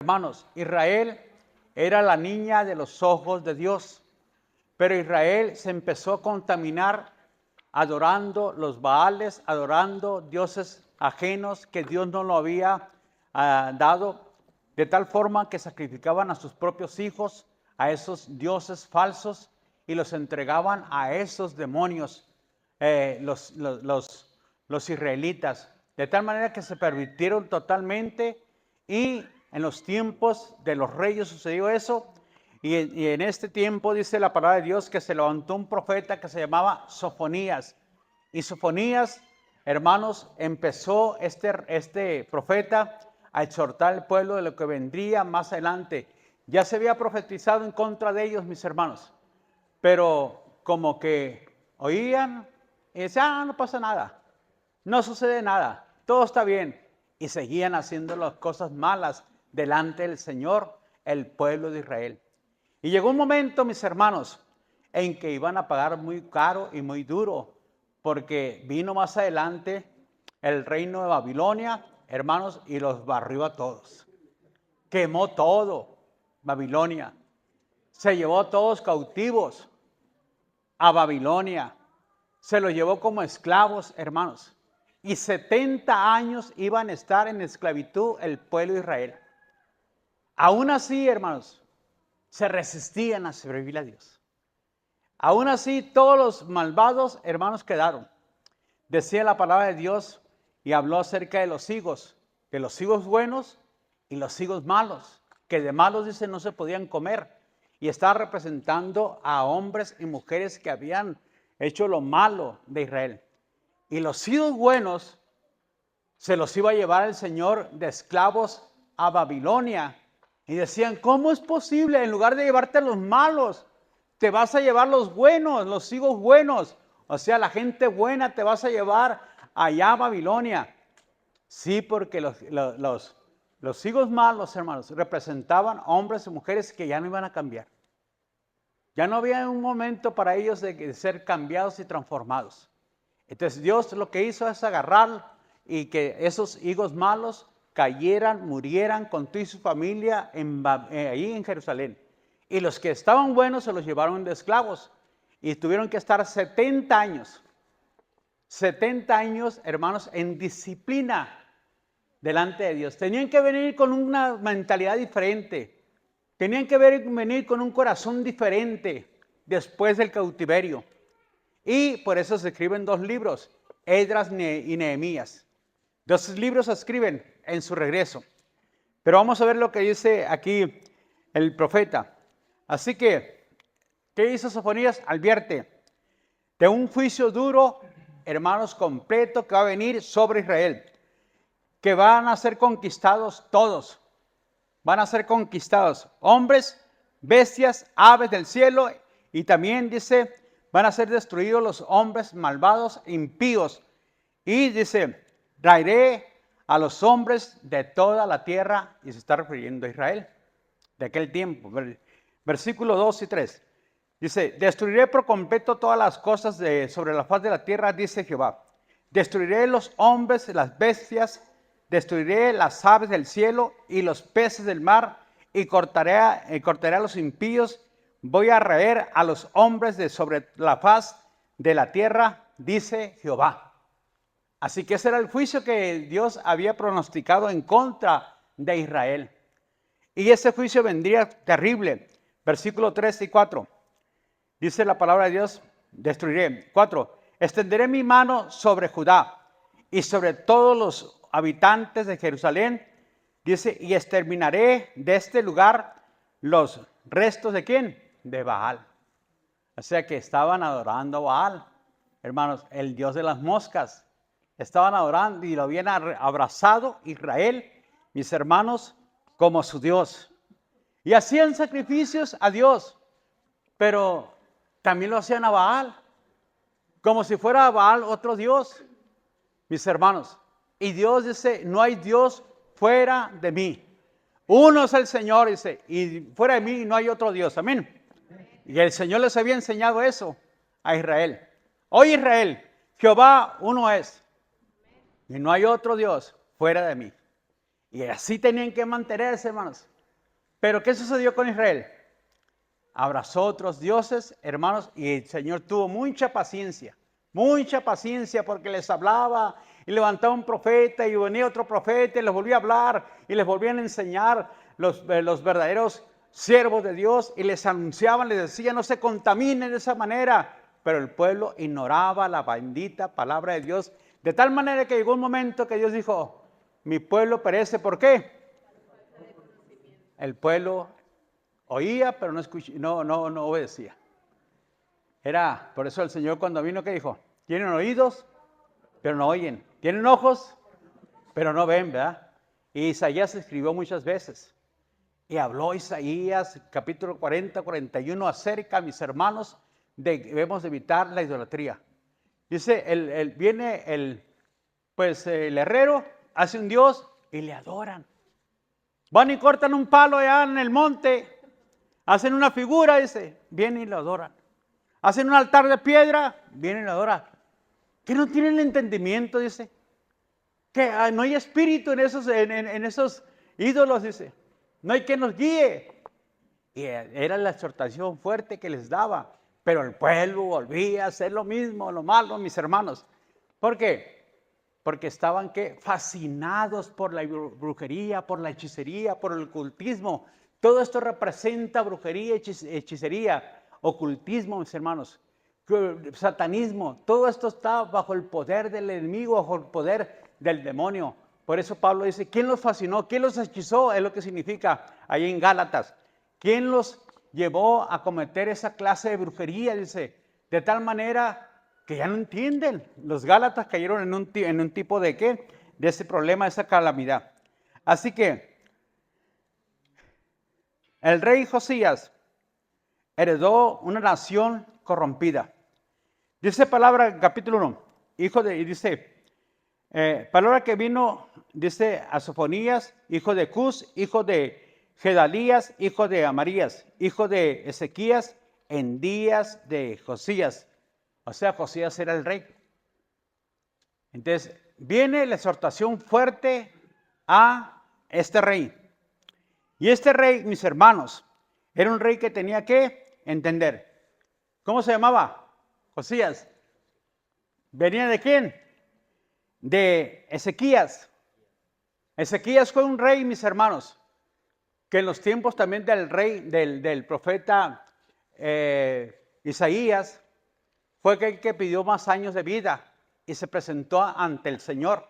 Hermanos, Israel era la niña de los ojos de Dios, pero Israel se empezó a contaminar adorando los Baales, adorando dioses ajenos que Dios no lo había dado, de tal forma que sacrificaban a sus propios hijos, a esos dioses falsos, y los entregaban a esos demonios, los israelitas, de tal manera que se pervirtieron totalmente. Y en los tiempos de los reyes sucedió eso, y en este tiempo dice la palabra de Dios que se levantó un profeta que se llamaba Sofonías. Y Sofonías, hermanos, empezó este profeta a exhortar al pueblo de lo que vendría más adelante. Ya se había profetizado en contra de ellos, mis hermanos, pero como que oían y decían, no pasa nada, no sucede nada, todo está bien. Y seguían haciendo las cosas malas delante del Señor, el pueblo de Israel. Y llegó un momento, mis hermanos, en que iban a pagar muy caro y muy duro, porque vino más adelante el reino de Babilonia, hermanos, y los barrió a todos. Quemó todo Babilonia. Se llevó a todos cautivos a Babilonia. Se los llevó como esclavos, hermanos. Y 70 años iban a estar en esclavitud el pueblo de Israel. Aún así, hermanos, se resistían a servir a Dios. Aún así, todos los malvados, hermanos, quedaron. Decía la palabra de Dios y habló acerca de los higos buenos y los higos malos, que de malos, dice, no se podían comer. Y estaba representando a hombres y mujeres que habían hecho lo malo de Israel. Y los higos buenos se los iba a llevar el Señor de esclavos a Babilonia. Y decían, ¿cómo es posible? En lugar de llevarte a los malos, te vas a llevar los buenos, los higos buenos. O sea, la gente buena te vas a llevar allá a Babilonia. Sí, porque los higos malos, hermanos, representaban hombres y mujeres que ya no iban a cambiar. Ya no había un momento para ellos de ser cambiados y transformados. Entonces Dios lo que hizo es agarrar y que esos higos malos cayeran, murieran con tú y su familia ahí en Jerusalén. Y los que estaban buenos se los llevaron de esclavos y tuvieron que estar 70 años. 70 años, hermanos, en disciplina delante de Dios. Tenían que venir con una mentalidad diferente. Tenían que venir con un corazón diferente después del cautiverio. Y por eso se escriben 2 libros, Esdras y Nehemías. 2 libros se escriben en su regreso. Pero vamos a ver lo que dice aquí el profeta. Así que, ¿qué hizo Sofonías? Advierte de un juicio duro, hermanos, completo que va a venir sobre Israel. Que van a ser conquistados todos. Van a ser conquistados hombres, bestias, aves del cielo. Y también dice, van a ser destruidos los hombres malvados, impíos. Y dice, traeré a los hombres de toda la tierra, y se está refiriendo a Israel, de aquel tiempo. Versículos 2 y 3. Dice, destruiré por completo todas las cosas sobre la faz de la tierra, dice Jehová. Destruiré los hombres, las bestias, destruiré las aves del cielo y los peces del mar, y cortaré a los impíos. Voy a raer a los hombres de sobre la faz de la tierra, dice Jehová. Así que ese era el juicio que Dios había pronosticado en contra de Israel. Y ese juicio vendría terrible. Versículos 3 y 4. Dice la palabra de Dios, destruiré. 4. Extenderé mi mano sobre Judá y sobre todos los habitantes de Jerusalén. Dice, y exterminaré de este lugar los restos ¿de quién? De Baal. O sea que estaban adorando a Baal, hermanos, el dios de las moscas. Estaban adorando y lo habían abrazado Israel, mis hermanos, como su Dios. Y hacían sacrificios a Dios, pero también lo hacían a Baal, como si fuera Baal otro Dios, mis hermanos. Y Dios dice, no hay Dios fuera de mí. Uno es el Señor, dice, y fuera de mí no hay otro Dios. Amén. Y el Señor les había enseñado eso a Israel. Oye Israel, Jehová uno es. Y no hay otro Dios fuera de mí. Y así tenían que mantenerse, hermanos. Pero ¿qué sucedió con Israel? Abrazó otros dioses, hermanos, y el Señor tuvo mucha paciencia porque les hablaba y levantaba un profeta y venía otro profeta y les volvía a hablar y les volvían a enseñar los verdaderos siervos de Dios y les anunciaban, les decían, no se contaminen de esa manera, pero el pueblo ignoraba la bendita palabra de Dios, de tal manera que llegó un momento que Dios dijo, mi pueblo perece, ¿por qué? El pueblo oía, pero no obedecía. Era, por eso el Señor cuando vino, ¿qué dijo? Tienen oídos, pero no oyen. Tienen ojos, pero no ven, ¿verdad? Y Isaías escribió muchas veces. Y habló Isaías, capítulo 40, 41, acerca, mis hermanos, de que debemos evitar la idolatría. Dice, viene el herrero, hace un dios y le adoran. Van y cortan un palo allá en el monte, hacen una figura, dice, vienen y lo adoran. Hacen un altar de piedra, vienen y lo adoran. Que no tienen entendimiento, dice. Que no hay espíritu en esos ídolos, dice. No hay quien nos guíe. Y era la exhortación fuerte que les daba. Pero el pueblo volvía a hacer lo mismo, lo malo, mis hermanos. ¿Por qué? Porque estaban fascinados por la brujería, por la hechicería, por el ocultismo. Todo esto representa brujería, hechicería, ocultismo, mis hermanos. Satanismo. Todo esto está bajo el poder del enemigo, bajo el poder del demonio. Por eso Pablo dice, ¿quién los fascinó? ¿Quién los hechizó? Es lo que significa ahí en Gálatas. ¿Quién los llevó a cometer esa clase de brujería? Dice, de tal manera que ya no entienden. Los Gálatas cayeron en un tipo de ¿qué? De ese problema, de esa calamidad. Así que el rey Josías heredó una nación corrompida. Dice palabra en capítulo 1, palabra que vino, dice a Sofonías, hijo de Cus, hijo de Gedalías, hijo de Amarías, hijo de Ezequías, en días de Josías. O sea, Josías era el rey. Entonces, viene la exhortación fuerte a este rey. Y este rey, mis hermanos, era un rey que tenía que entender. ¿Cómo se llamaba? Josías. ¿Venía de quién? De Ezequías. Ezequías fue un rey, mis hermanos, que en los tiempos también del rey, del profeta Isaías, fue aquel que pidió más años de vida y se presentó ante el Señor.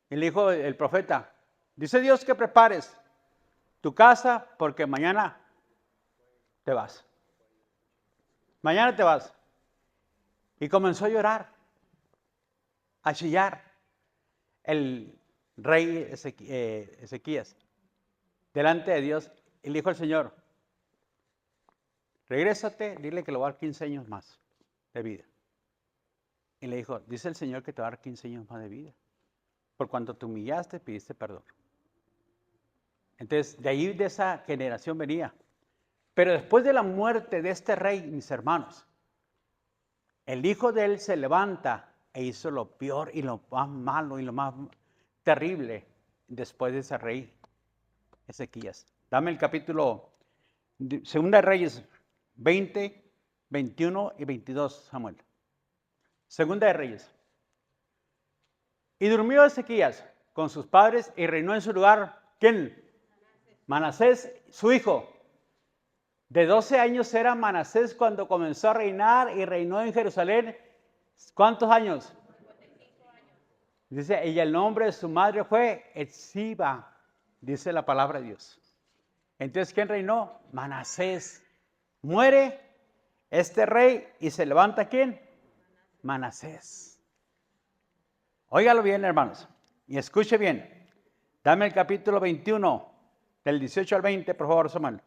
Y le dijo el profeta, dice Dios que prepares tu casa porque mañana te vas. Mañana te vas. Y comenzó a llorar, a chillar el rey Ezequías delante de Dios. Y le dijo al Señor, regrésate, dile que le voy a dar 15 años más de vida. Y le dijo, dice el Señor que te va a dar 15 años más de vida. Por cuanto te humillaste, pidiste perdón. Entonces, de ahí de esa generación venía. Pero después de la muerte de este rey, mis hermanos, el hijo de él se levanta e hizo lo peor y lo más malo y lo más terrible después de ese rey Ezequías. Dame el capítulo, Segunda de Reyes 20, 21 y 22, Samuel. Segunda de Reyes. Y durmió Ezequías con sus padres y reinó en su lugar, ¿quién? Manasés, su hijo. De 12 años era Manasés cuando comenzó a reinar y reinó en Jerusalén. ¿Cuántos años? 55 años. Dice, y el nombre de su madre fue Etziba, dice la palabra de Dios. Entonces, ¿quién reinó? Manasés. Muere este rey y se levanta ¿quién? Manasés. Óigalo bien, hermanos, y escuche bien. Dame el capítulo 21, del 18 al 20, por favor, Samuel.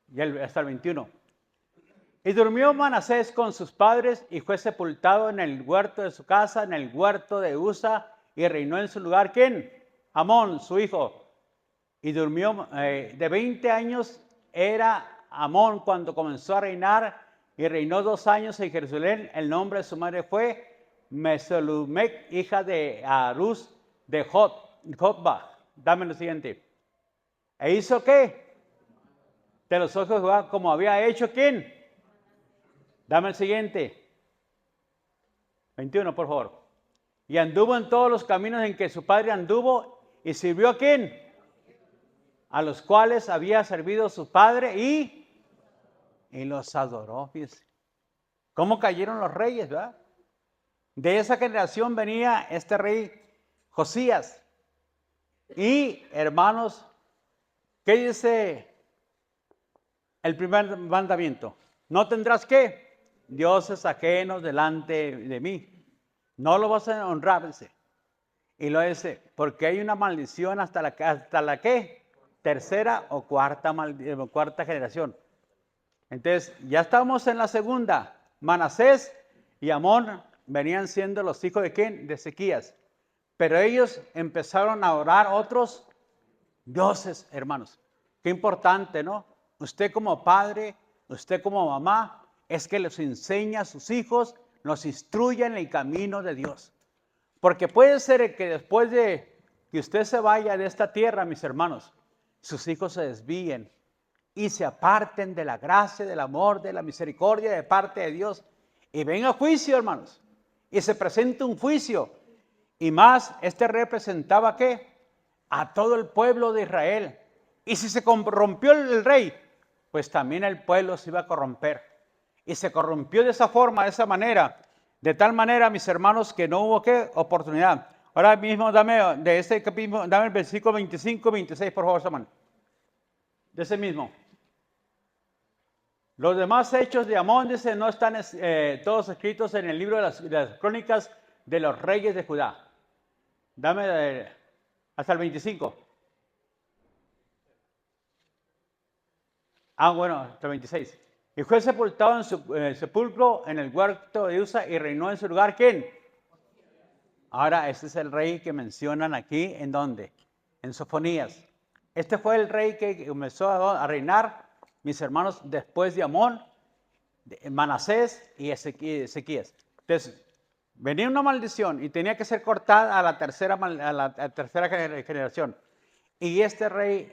Y hasta el 21. Y durmió Manasés con sus padres y fue sepultado en el huerto de su casa, en el huerto de Usa, y reinó en su lugar, ¿quién? Amón, su hijo. Y durmió, de 20 años era Amón cuando comenzó a reinar, y reinó 2 años en Jerusalén. El nombre de su madre fue Mesolumec, hija de Arús de Jotbah. Dame lo siguiente. ¿E hizo qué? De los ojos de Jehová, como había hecho ¿quién? Dame el siguiente. 21, por favor. Y anduvo en todos los caminos en que su padre anduvo y sirvió ¿a quién? A los cuales había servido su padre y los adoró. Fíjense. ¿Cómo cayeron los reyes, verdad? De esa generación venía este rey Josías. Y hermanos, ¿qué dice el primer mandamiento? No tendrás ¿qué? Dioses ajenos delante de mí. No lo vas a honrar, dice. Y lo dice, porque hay una maldición hasta la ¿qué? Tercera o cuarta generación. Entonces, ya estamos en la segunda. Manasés y Amón venían siendo los hijos de ¿quién? De Ezequías. Pero ellos empezaron a orar otros dioses, hermanos. Qué importante, ¿no? Usted como padre, usted como mamá, es que les enseña a sus hijos, los instruya en el camino de Dios. Porque puede ser que después de que usted se vaya de esta tierra, mis hermanos, sus hijos se desvíen y se aparten de la gracia, del amor, de la misericordia de parte de Dios. Y venga juicio, hermanos. Y se presenta un juicio. Y más, este representaba ¿qué? A todo el pueblo de Israel. Y si se corrompió el rey, pues también el pueblo se iba a corromper. Y se corrompió de esa forma, de esa manera. De tal manera, mis hermanos, que no hubo ¿qué? Oportunidad. Ahora mismo dame de este capítulo, dame el versículo 25, 26, por favor, Samuel. De ese mismo. Los demás hechos de Amón, dice, no están todos escritos en el libro de las crónicas de los reyes de Judá. Dame hasta el 25. Bueno, hasta el 26. Y fue sepultado en su sepulcro en el huerto de Usa y reinó en su lugar, ¿quién? Ahora, este es el rey que mencionan aquí, ¿en dónde? En Sofonías. Este fue el rey que comenzó a reinar, mis hermanos, después de Amón, de Manasés y Ezequías. Entonces, venía una maldición y tenía que ser cortada a la tercera generación. Y este rey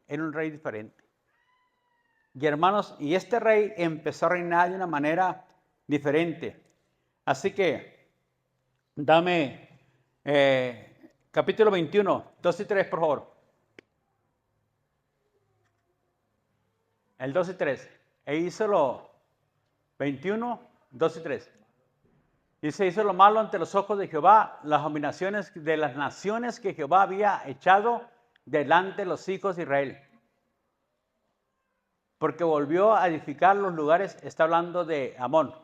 era un rey diferente. Y hermanos, y este rey empezó a reinar de una manera diferente. Así que, dame capítulo 21, 2 y 3, por favor. El 2 y 3. E hizo lo 21, 2 y 3. Y se hizo lo malo ante los ojos de Jehová, las abominaciones de las naciones que Jehová había echado delante de los hijos de Israel. Porque volvió a edificar los lugares, está hablando de Amón,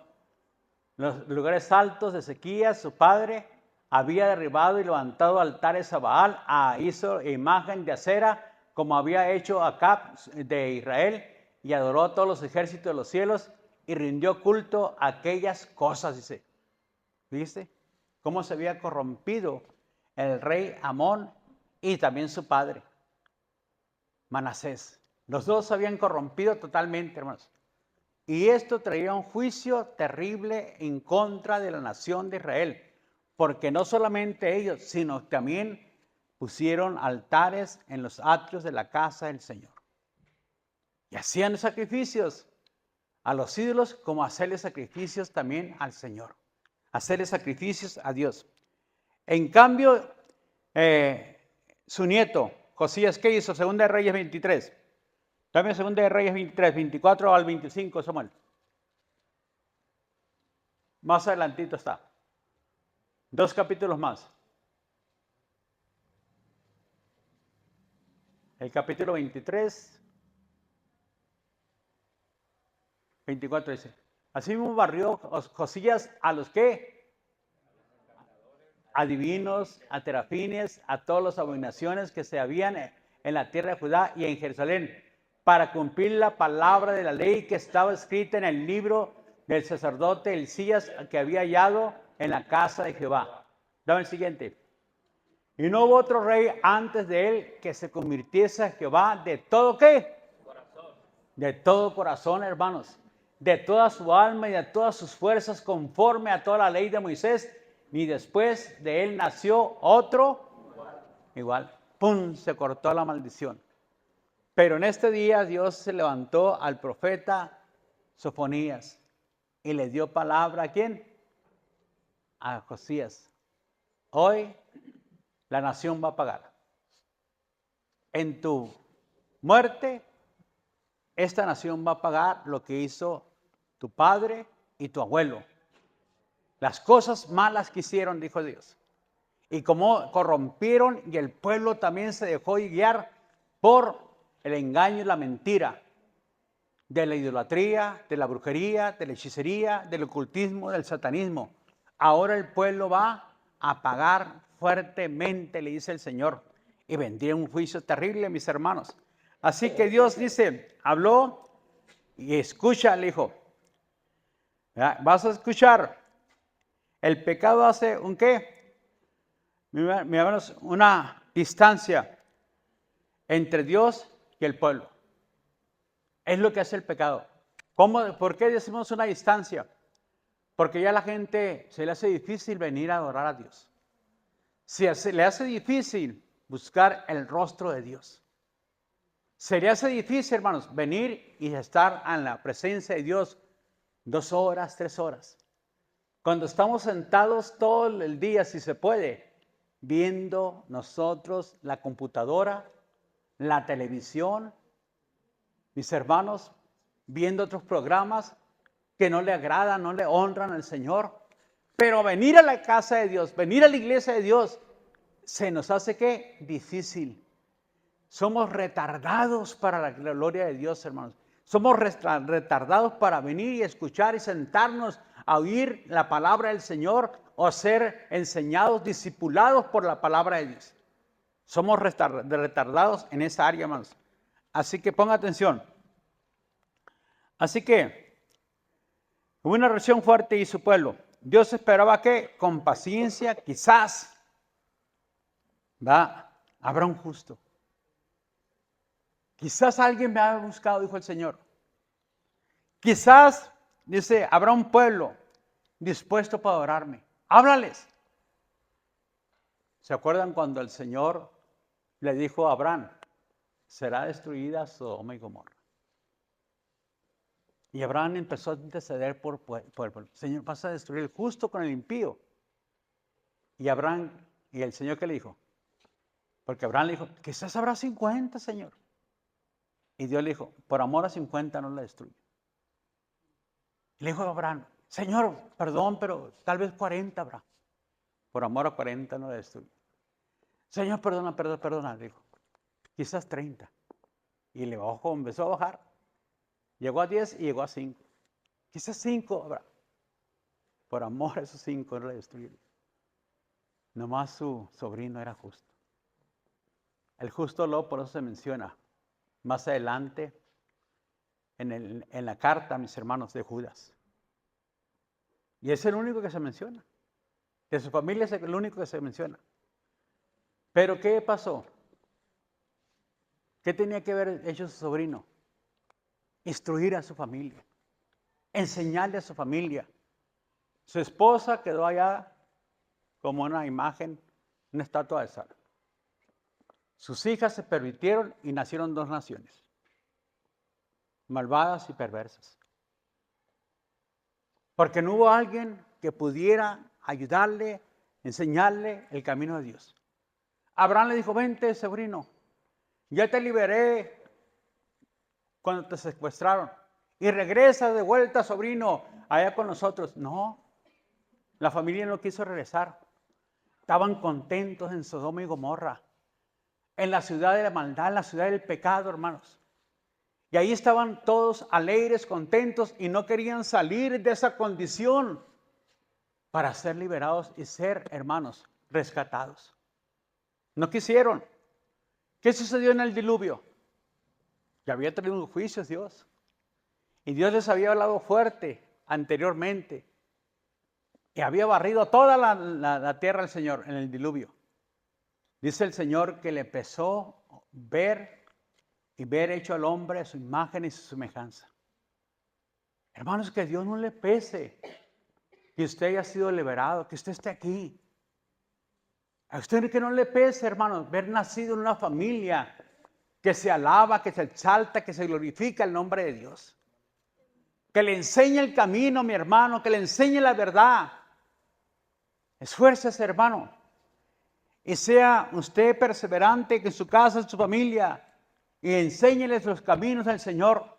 los lugares altos de Ezequías, su padre, había derribado y levantado altares a Baal, hizo imagen de acera, como había hecho Acab de Israel, y adoró a todos los ejércitos de los cielos, y rindió culto a aquellas cosas, dice. ¿Viste? Cómo se había corrompido el rey Amón y también su padre, Manasés. Los dos se habían corrompido totalmente, hermanos. Y esto traía un juicio terrible en contra de la nación de Israel. Porque no solamente ellos, sino también pusieron altares en los atrios de la casa del Señor. Y hacían sacrificios a los ídolos como hacerle sacrificios también al Señor. Hacerle sacrificios a Dios. En cambio, su nieto, Josías, ¿qué hizo? Segunda de Reyes 23. Dame Segunda de Reyes 23, 24 al 25, Samuel. Más adelantito está. 2 capítulos más. El capítulo 23, 24 dice. Así mismo barrió Josías a los que adivinos, a terafines, a todas las abominaciones que se habían en la tierra de Judá y en Jerusalén, para cumplir la palabra de la ley que estaba escrita en el libro del sacerdote Hilcías, que había hallado en la casa de Jehová. Dame el siguiente. Y no hubo otro rey antes de él que se convirtiese a Jehová de todo ¿qué? Corazón. De todo corazón, hermanos. De toda su alma y de todas sus fuerzas, conforme a toda la ley de Moisés, ni después de él nació otro igual. ¡pum!, se cortó la maldición. Pero en este día Dios se levantó al profeta Sofonías y le dio palabra ¿a quién? A Josías. Hoy la nación va a pagar. En tu muerte, esta nación va a pagar lo que hizo tu padre y tu abuelo. Las cosas malas que hicieron, dijo Dios. Y como corrompieron y el pueblo también se dejó guiar por el engaño y la mentira de la idolatría, de la brujería, de la hechicería, del ocultismo, del satanismo. Ahora el pueblo va a pagar fuertemente, le dice el Señor, y vendría un juicio terrible, mis hermanos. Así que Dios dice, habló y escucha, le dijo, vas a escuchar, el pecado hace un qué, miramos una distancia entre Dios y el pueblo. Es lo que hace el pecado. ¿Por qué decimos una distancia? Porque ya a la gente se le hace difícil venir a adorar a Dios. Se le hace difícil buscar el rostro de Dios. Se le hace difícil, hermanos, venir y estar en la presencia de Dios 2 horas, 3 horas. Cuando estamos sentados todo el día, si se puede, viendo nosotros la computadora, la televisión, mis hermanos, viendo otros programas que no le agradan, no le honran al Señor. Pero venir a la casa de Dios, venir a la iglesia de Dios, se nos hace ¿qué? Difícil. Somos retardados para la gloria de Dios, hermanos. Somos retardados para venir y escuchar y sentarnos a oír la palabra del Señor o ser enseñados, discipulados por la palabra de Dios. Somos retardados en esa área, hermanos. Así que ponga atención. Así que hubo una reacción fuerte y su pueblo. Dios esperaba que con paciencia, quizás, habrá un justo. Quizás alguien me ha buscado, dijo el Señor. Quizás, dice, habrá un pueblo dispuesto para adorarme. Háblales. ¿Se acuerdan cuando el Señor le dijo a Abraham, será destruida Sodoma y Gomorra? Y Abraham empezó a interceder por el pueblo. Señor, vas a destruir el justo con el impío. Y Abraham, y el Señor, ¿qué le dijo? Porque Abraham le dijo, quizás habrá 50, Señor. Y Dios le dijo, por amor a 50 no la destruye. Y le dijo a Abraham, Señor, perdón, pero tal vez 40 habrá. Por amor a 40 no la destruye. Señor, perdona, le dijo. Quizás 30. Y le bajó, empezó a bajar. Llegó a 10 y llegó a 5. Quizás 5 habrá. Por amor a esos 5 no la destruye. Nomás su sobrino era justo. El justo lo, por eso se menciona más adelante en la carta, mis hermanos, de Judas. Y es el único que se menciona. De su familia es el único que se menciona. Pero ¿qué pasó? ¿Qué tenía que ver hecho su sobrino? Instruir a su familia. Enseñarle a su familia. Su esposa quedó allá como una imagen, una estatua de sal. Sus hijas se pervirtieron y nacieron 2 naciones. Malvadas y perversas. Porque no hubo alguien que pudiera ayudarle, enseñarle el camino de Dios. Abraham le dijo, vente, sobrino, ya te liberé cuando te secuestraron. Y regresa de vuelta, sobrino, allá con nosotros. No, la familia no quiso regresar. Estaban contentos en Sodoma y Gomorra, en la ciudad de la maldad, en la ciudad del pecado, hermanos. Y ahí estaban todos alegres, contentos y no querían salir de esa condición para ser liberados y ser, hermanos, rescatados. No quisieron. ¿Qué sucedió en el diluvio? Que había traído juicios Dios. Y Dios les había hablado fuerte anteriormente. Y había barrido toda la tierra al Señor en el diluvio. Dice el Señor que le empezó a ver hecho al hombre a su imagen y su semejanza. Hermanos, que Dios no le pese que usted haya sido liberado, que usted esté aquí. A usted que no le pese, hermanos, ver nacido en una familia que se alaba, que se exalta, que se glorifica el nombre de Dios. Que le enseñe el camino, mi hermano, que le enseñe la verdad. Esfuércese, hermano. Y sea usted perseverante en su casa, en su familia. Y enséñeles los caminos del Señor.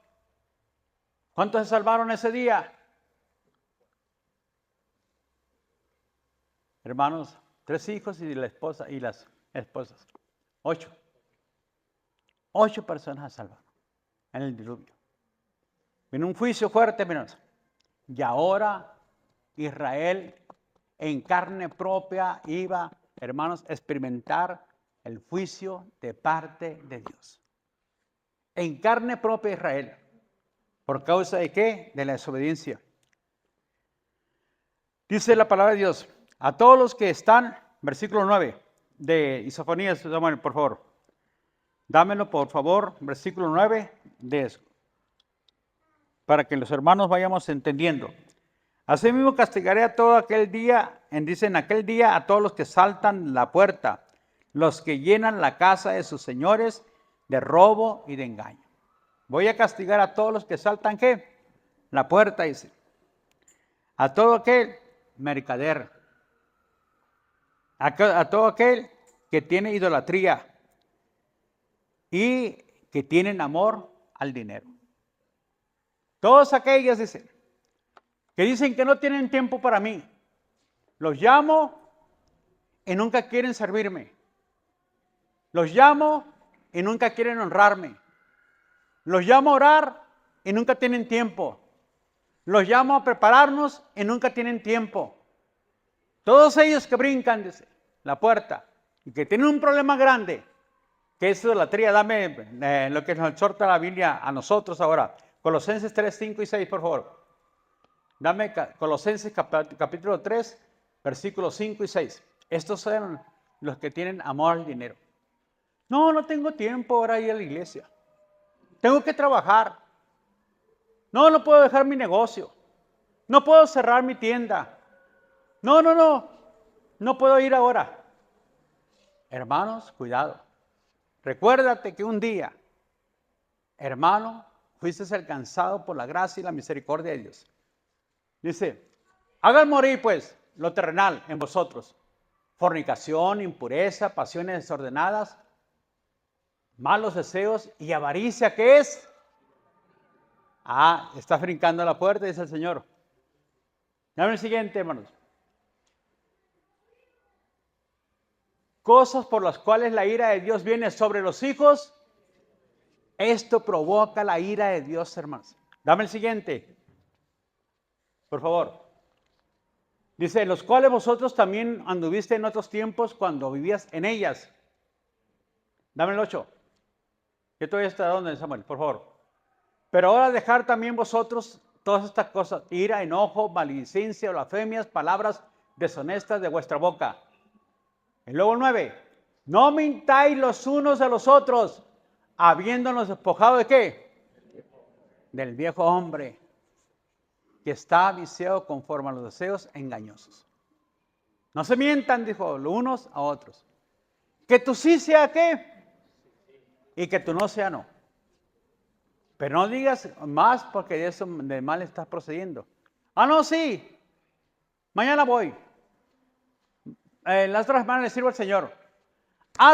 ¿Cuántos se salvaron ese día? Hermanos, 3 hijos y la esposa y las esposas. 8. 8 personas se salvaron en el diluvio. Vino un juicio fuerte, hermanos. Y ahora Israel en carne propia iba, hermanos, a experimentar el juicio de parte de Dios. En carne propia Israel. ¿Por causa de qué? De la desobediencia. Dice la palabra de Dios, a todos los que están, versículo 9 de Sofonías, Samuel, por favor. Dámelo, por favor, versículo 9 de eso, para que los hermanos vayamos entendiendo. Asimismo castigaré a todo aquel día, dicen aquel día, a todos los que saltan la puerta, los que llenan la casa de sus señores de robo y de engaño. Voy a castigar a todos los que saltan, ¿qué? La puerta, dice. A todo aquel mercader. A todo aquel que tiene idolatría y que tienen amor al dinero. Todos aquellos, dicen, que dicen que no tienen tiempo para mí. Los llamo y nunca quieren servirme. Los llamo y nunca quieren honrarme. Los llamo a orar y nunca tienen tiempo. Los llamo a prepararnos y nunca tienen tiempo. Todos ellos que brincan, dice, la puerta y que tienen un problema grande, que es idolatría. Dame lo que nos exhorta la Biblia a nosotros ahora. Colosenses 3, 5 y 6, por favor. Dame Colosenses capítulo 3, versículos 5 y 6. Estos son los que tienen amor al dinero. No tengo tiempo ahora ir a la iglesia. Tengo que trabajar. No puedo dejar mi negocio. No puedo cerrar mi tienda. No puedo ir ahora. Hermanos, cuidado. Recuérdate que un día, hermano, fuiste alcanzado por la gracia y la misericordia de Dios. Dice, hagan morir pues lo terrenal en vosotros. Fornicación, impureza, pasiones desordenadas, malos deseos y avaricia, ¿qué es? Está brincando a la puerta, dice el Señor. Dame el siguiente, hermanos. Cosas por las cuales la ira de Dios viene sobre los hijos. Esto provoca la ira de Dios, hermanos. Dame el siguiente, por favor. Dice, los cuales vosotros también anduviste en otros tiempos cuando vivías en ellas. Dame el 8. ¿Qué todavía está dónde, Samuel? Por favor. Pero ahora dejar también vosotros todas estas cosas, ira, enojo, maledicencia, blasfemias, palabras deshonestas de vuestra boca. Y luego el 9. No mintáis los unos a los otros, habiéndonos despojado de ¿qué? Del viejo hombre, que está viciado conforme a los deseos engañosos. No se mientan, dijo, los unos a otros. Que tú sí sea ¿qué? Y que tú no sea no. Pero no digas más porque de eso de mal estás procediendo. No, sí. Mañana voy. Las otras semanas le sirvo al Señor.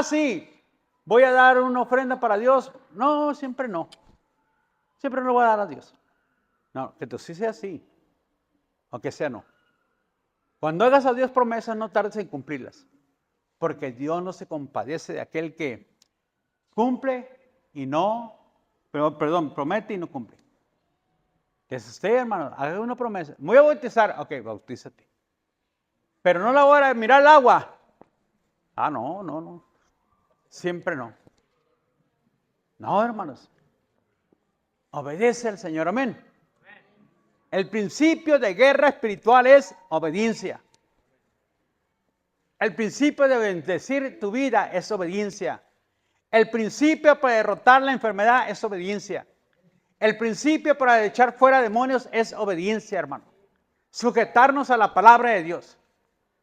Sí. Voy a dar una ofrenda para Dios. No, siempre no. Siempre no voy a dar a Dios. No, que tú sí sea sí. O que sea no. Cuando hagas a Dios promesas, no tardes en cumplirlas. Porque Dios no se compadece de aquel que cumple y no, promete y no cumple. Que es usted, hermano, haga una promesa. Me voy a bautizar. Ok, bautízate. Pero no la voy a mirar el agua. No. Siempre no. No, hermanos. Obedece al Señor. Amén. El principio de guerra espiritual es obediencia. El principio de bendecir tu vida es obediencia. El principio para derrotar la enfermedad es obediencia. El principio para echar fuera demonios es obediencia, hermano. Sujetarnos a la palabra de Dios.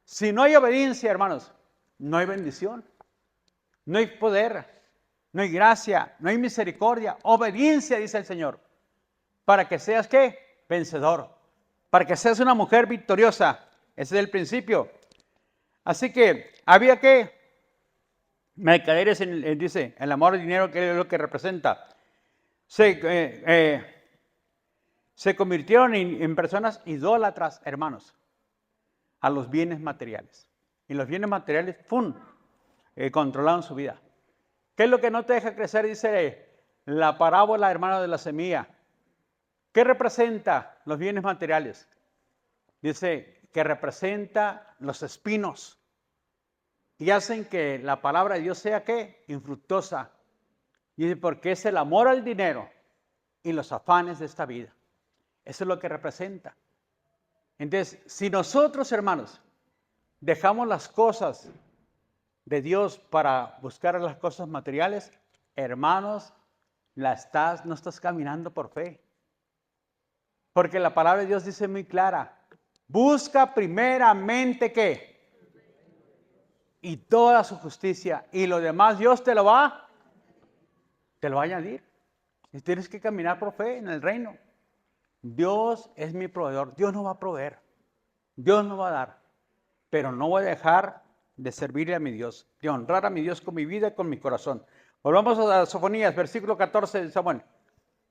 Si no hay obediencia, hermanos, no hay bendición, no hay poder, no hay gracia, no hay misericordia, obediencia, dice el Señor, para que seas, ¿qué? Vencedor, para que seas una mujer victoriosa. Ese es el principio. Así que había que mercaderes, dice, el amor al dinero, que es lo que representa. Se convirtieron en personas idólatras, hermanos, a los bienes materiales. Y los bienes materiales, ¡pum!, controlaron su vida. ¿Qué es lo que no te deja crecer? Dice la parábola, hermano, de la semilla. ¿Qué representa los bienes materiales? Dice que representa los espinos y hacen que la palabra de Dios sea, ¿qué? Infructuosa. Y dice, porque es el amor al dinero y los afanes de esta vida. Eso es lo que representa. Entonces, si nosotros, hermanos, dejamos las cosas de Dios para buscar las cosas materiales, hermanos, no estás caminando por fe. Porque la palabra de Dios dice muy clara, busca primeramente ¿qué? Y toda su justicia, y lo demás Dios te lo va a añadir. Y tienes que caminar por fe en el reino. Dios es mi proveedor, Dios nos va a proveer, Dios nos va a dar, pero no voy a dejar de servirle a mi Dios, de honrar a mi Dios con mi vida y con mi corazón. Volvamos a Sofonías, versículo 14 de Samuel,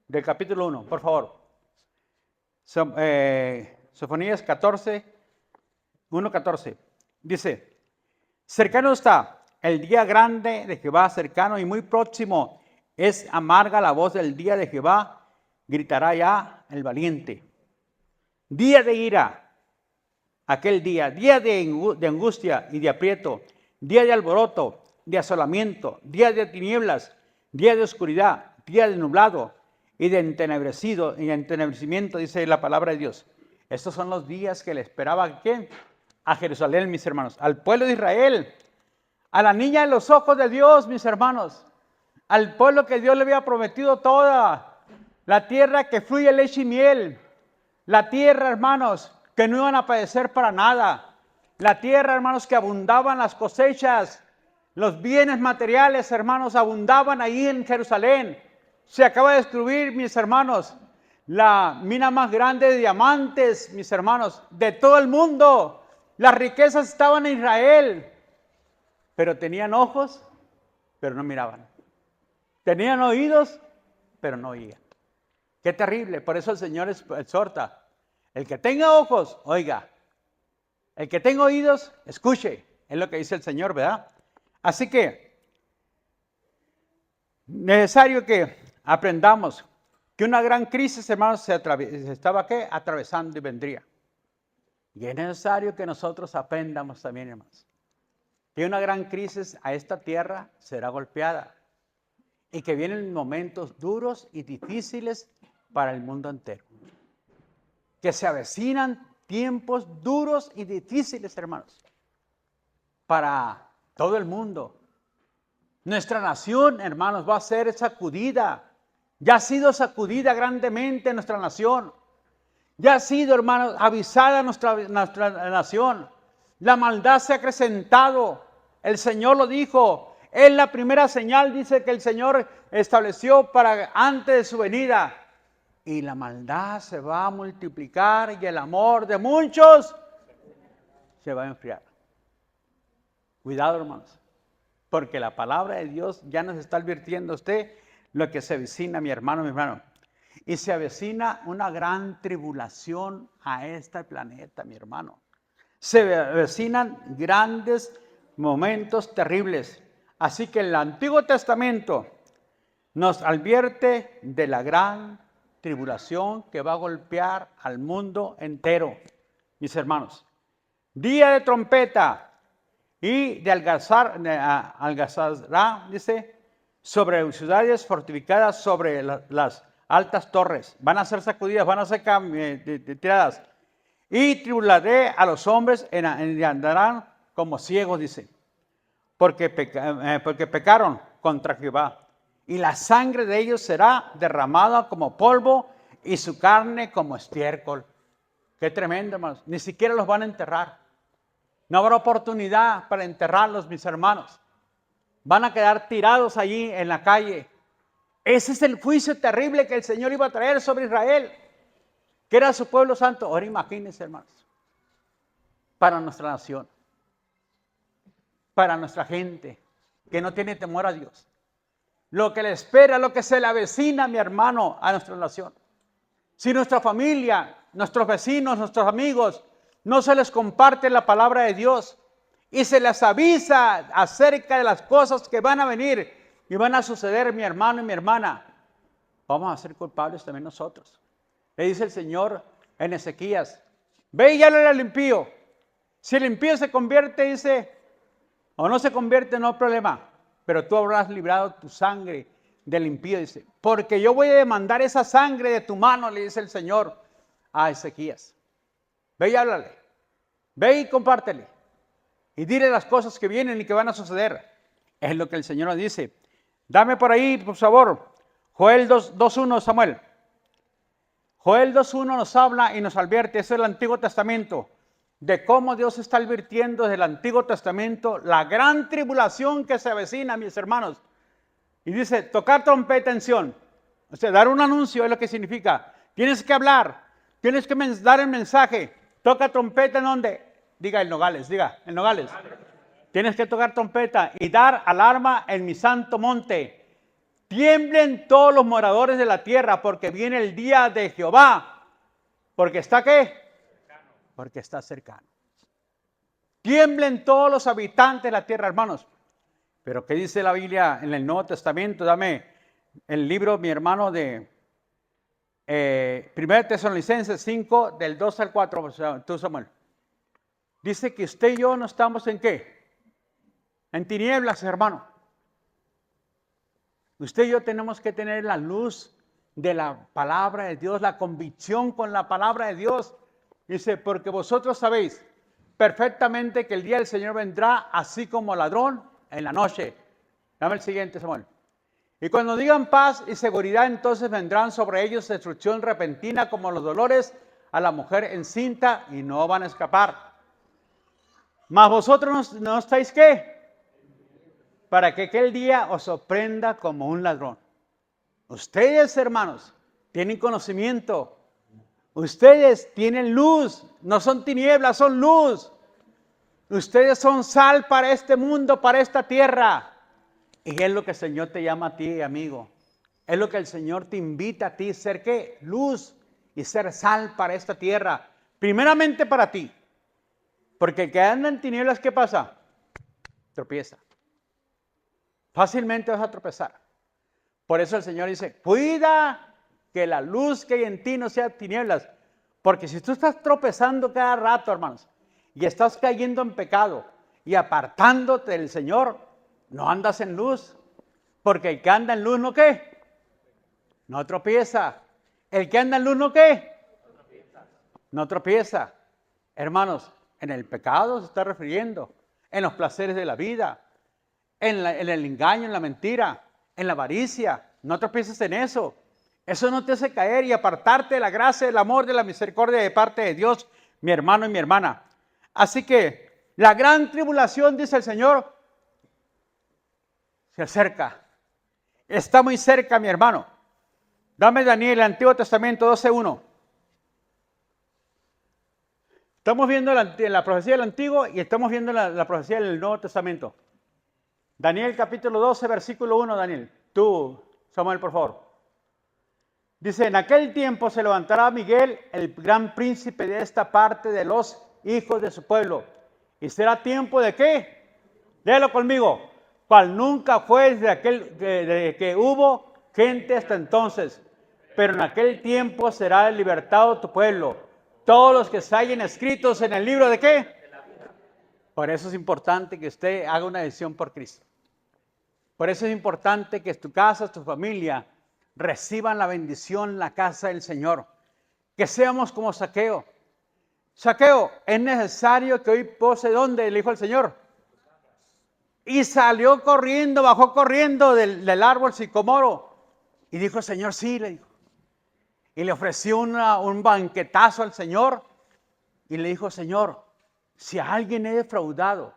del capítulo 1, por favor. Sofonías 14, 1:14. Dice, cercano está el día grande de Jehová, cercano y muy próximo. Es amarga la voz del día de Jehová, gritará ya el valiente. Día de ira, aquel día de angustia y de aprieto, día de alboroto, de asolamiento, día de tinieblas, día de oscuridad, día de nublado y de entenebrecimiento, dice la palabra de Dios. Estos son los días que le esperaba ¿a quién? A Jerusalén, mis hermanos, al pueblo de Israel, a la niña de los ojos de Dios, mis hermanos, al pueblo que Dios le había prometido toda, la tierra que fluye leche y miel, la tierra, hermanos, que no iban a padecer para nada, la tierra, hermanos, que abundaban las cosechas, los bienes materiales, hermanos, abundaban ahí en Jerusalén. Se acaba de destruir, mis hermanos, la mina más grande de diamantes, mis hermanos, de todo el mundo. Las riquezas estaban en Israel, pero tenían ojos, pero no miraban. Tenían oídos, pero no oían. Qué terrible. Por eso el Señor exhorta. El que tenga ojos, oiga. El que tenga oídos, escuche. Es lo que dice el Señor, ¿verdad? Así que, necesario que aprendamos que una gran crisis, hermanos, se estaba ¿qué? Atravesando y vendría. Y es necesario que nosotros aprendamos también, hermanos, que una gran crisis a esta tierra será golpeada y que vienen momentos duros y difíciles para el mundo entero. Que se avecinan tiempos duros y difíciles, hermanos, para todo el mundo. Nuestra nación, hermanos, va a ser sacudida. Ya ha sido sacudida grandemente nuestra nación. Ya ha sido, hermanos, avisada nuestra nación. La maldad se ha acrecentado. El Señor lo dijo. Es la primera señal, dice, que el Señor estableció para antes de su venida. Y la maldad se va a multiplicar y el amor de muchos se va a enfriar. Cuidado, hermanos, porque la palabra de Dios ya nos está advirtiendo a usted lo que se avecina, mi hermano, mi hermano. Y se avecina una gran tribulación a este planeta, mi hermano. Se avecinan grandes momentos terribles. Así que el Antiguo Testamento nos advierte de la gran tribulación que va a golpear al mundo entero, mis hermanos. Día de trompeta y de algazará, dice, sobre ciudades fortificadas, sobre las altas torres. Van a ser sacudidas, van a ser tiradas. Y tribularé a los hombres y andarán como ciegos, dice, porque pecaron contra Jehová. Y la sangre de ellos será derramada como polvo y su carne como estiércol. Qué tremendo, hermanos. Ni siquiera los van a enterrar. No habrá oportunidad para enterrarlos, mis hermanos. Van a quedar tirados allí en la calle. Ese es el juicio terrible que el Señor iba a traer sobre Israel, que era su pueblo santo. Ahora imagínense, hermanos, para nuestra nación, para nuestra gente que no tiene temor a Dios. Lo que le espera, lo que se le avecina, mi hermano, a nuestra nación. Si nuestra familia, nuestros vecinos, nuestros amigos, no se les comparte la palabra de Dios y se les avisa acerca de las cosas que van a venir y van a suceder, mi hermano y mi hermana, vamos a ser culpables también nosotros. Le dice el Señor en Ezequías, ve y háblale al impío. Si el impío se convierte, dice, o no se convierte, no hay problema, pero tú habrás librado tu sangre del impío, dice, porque yo voy a demandar esa sangre de tu mano, le dice el Señor a Ezequías. Ve y háblale, ve y compártele, y dile las cosas que vienen y que van a suceder. Es lo que el Señor nos dice. Dame por ahí, por favor, Joel 2:1, Samuel. Joel 2:1 nos habla y nos advierte, eso es el Antiguo Testamento, de cómo Dios está advirtiendo desde el Antiguo Testamento la gran tribulación que se avecina, mis hermanos. Y dice, tocar trompeta en Sión. O sea, dar un anuncio es lo que significa. Tienes que hablar, tienes que dar el mensaje. Toca trompeta en donde, diga en Nogales, Tienes que tocar trompeta y dar alarma en mi santo monte. Tiemblen todos los moradores de la tierra, porque viene el día de Jehová. Porque está ¿qué? Porque está cercano. Tiemblen todos los habitantes de la tierra, hermanos. Pero ¿qué dice la Biblia en el Nuevo Testamento? Dame el libro, mi hermano, de 1 Tesalonicenses 5, del 2 al 4, tú, Samuel. Dice que usted y yo no estamos en ¿qué? En tinieblas, hermano. Usted y yo tenemos que tener la luz de la palabra de Dios, la convicción con la palabra de Dios. Dice, porque vosotros sabéis perfectamente que el día del Señor vendrá así como ladrón en la noche. Dame el siguiente, Samuel. Y cuando digan paz y seguridad, entonces vendrán sobre ellos destrucción repentina como los dolores a la mujer encinta y no van a escapar. Mas vosotros no estáis ¿qué? Para que aquel día os sorprenda como un ladrón. Ustedes, hermanos, tienen conocimiento. Ustedes tienen luz. No son tinieblas, son luz. Ustedes son sal para este mundo, para esta tierra. Y es lo que el Señor te llama a ti, amigo. Es lo que el Señor te invita a ti, ser ¿qué? Luz y ser sal para esta tierra. Primeramente para ti. Porque el que anda en tinieblas, ¿qué pasa? Tropieza. Fácilmente vas a tropezar. Por eso el Señor dice, cuida que la luz que hay en ti no sea tinieblas. Porque si tú estás tropezando cada rato, hermanos, y estás cayendo en pecado y apartándote del Señor, no andas en luz. Porque el que anda en luz, ¿no qué? No tropieza. El que anda en luz, ¿no qué? No tropieza. Hermanos, en el pecado se está refiriendo, en los placeres de la vida, en el engaño, en la mentira, en la avaricia. No tropieces en eso. Eso no te hace caer y apartarte de la gracia, del amor, de la misericordia de parte de Dios, mi hermano y mi hermana. Así que la gran tribulación, dice el Señor, se acerca. Está muy cerca, mi hermano. Dame Daniel, el Antiguo Testamento 12:1. Estamos viendo la profecía del Antiguo y estamos viendo la profecía del Nuevo Testamento. Daniel capítulo 12, versículo 1, Daniel. Tú, Samuel, por favor. Dice, en aquel tiempo se levantará Miguel, el gran príncipe de esta parte de los hijos de su pueblo. Y será tiempo de ¿qué? Léelo conmigo. Cual nunca fue desde que hubo gente hasta entonces. Pero en aquel tiempo será libertado tu pueblo. Todos los que se hallen escritos en el libro de ¿qué? Por eso es importante que usted haga una decisión por Cristo. Por eso es importante que tu casa, tu familia, reciban la bendición, la casa del Señor. Que seamos como Zaqueo. Zaqueo, es necesario que hoy pose ¿dónde? Le dijo el Señor. Y salió corriendo, bajó corriendo del árbol sicomoro. Y dijo el Señor, sí, le dijo. Y le ofreció un banquetazo al Señor. Y le dijo, Señor, Si a alguien he defraudado,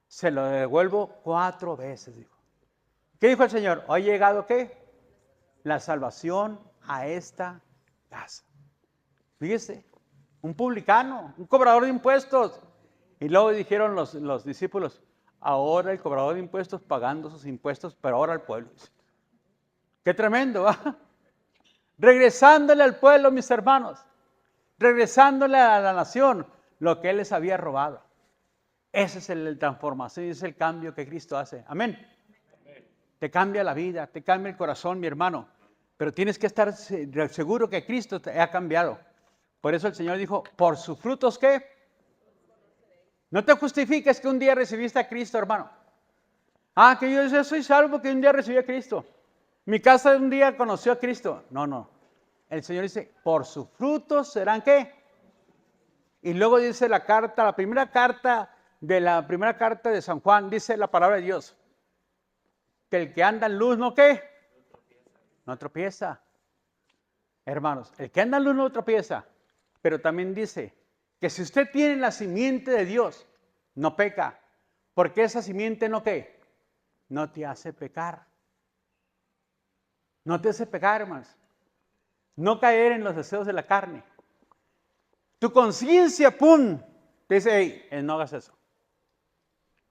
se lo devuelvo 4 veces, dijo. ¿Qué dijo el Señor? ¿Ha llegado qué? La salvación a esta casa. Fíjese, un publicano, un cobrador de impuestos. Y luego dijeron los discípulos, ahora el cobrador de impuestos pagando sus impuestos, pero ahora al pueblo. Qué tremendo, ¿va? Regresándole al pueblo, mis hermanos. Regresándole a la nación lo que él les había robado. Ese es la transformación, ese es el cambio que Cristo hace. Amén. Te cambia la vida, te cambia el corazón, mi hermano. Pero tienes que estar seguro que Cristo te ha cambiado. Por eso el Señor dijo, ¿por sus frutos qué? No te justifiques que un día recibiste a Cristo, hermano. Ah, que yo soy salvo que un día recibí a Cristo. Mi casa un día conoció a Cristo. No, no. El Señor dice, por sus frutos serán ¿qué? Y luego dice la primera carta de San Juan, dice la palabra de Dios. Que el que anda en luz, ¿no qué? No tropieza. Hermanos, el que anda en luz no tropieza. Pero también dice que si usted tiene la simiente de Dios, no peca. Porque esa simiente no qué? No te hace pecar. No te hace pecar, hermanos. No caer en los deseos de la carne. Tu conciencia, ¡pum!, te dice, hey, no hagas eso.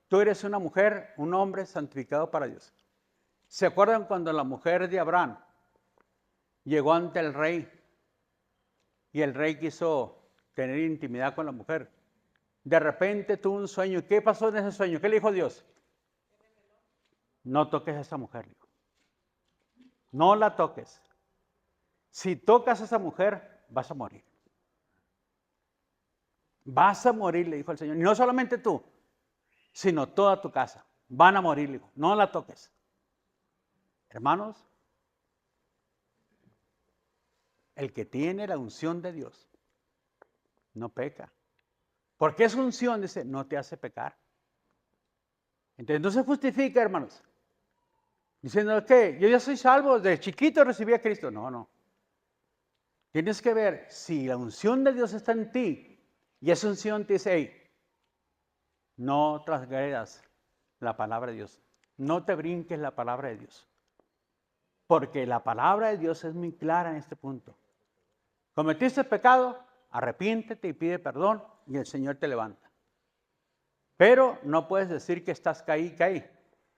Tú eres una mujer, un hombre santificado para Dios. ¿Se acuerdan cuando la mujer de Abraham llegó ante el rey y el rey quiso tener intimidad con la mujer? De repente tuvo un sueño. ¿Qué pasó en ese sueño? ¿Qué le dijo Dios? No toques a esa mujer. No la toques. Si tocas a esa mujer, vas a morir. Vas a morir, le dijo el Señor. Y no solamente tú, sino toda tu casa. Van a morir, le dijo. No la toques. Hermanos, el que tiene la unción de Dios no peca. Porque esa unción, dice, no te hace pecar. Entonces no se justifica, hermanos. Diciendo que yo ya soy salvo, de chiquito recibí a Cristo. No, no. Tienes que ver si la unción de Dios está en ti y esa unción te dice, hey, no transgredas la palabra de Dios. No te brinques la palabra de Dios. Porque la palabra de Dios es muy clara en este punto. Cometiste pecado, arrepiéntete y pide perdón y el Señor te levanta. Pero no puedes decir que estás caí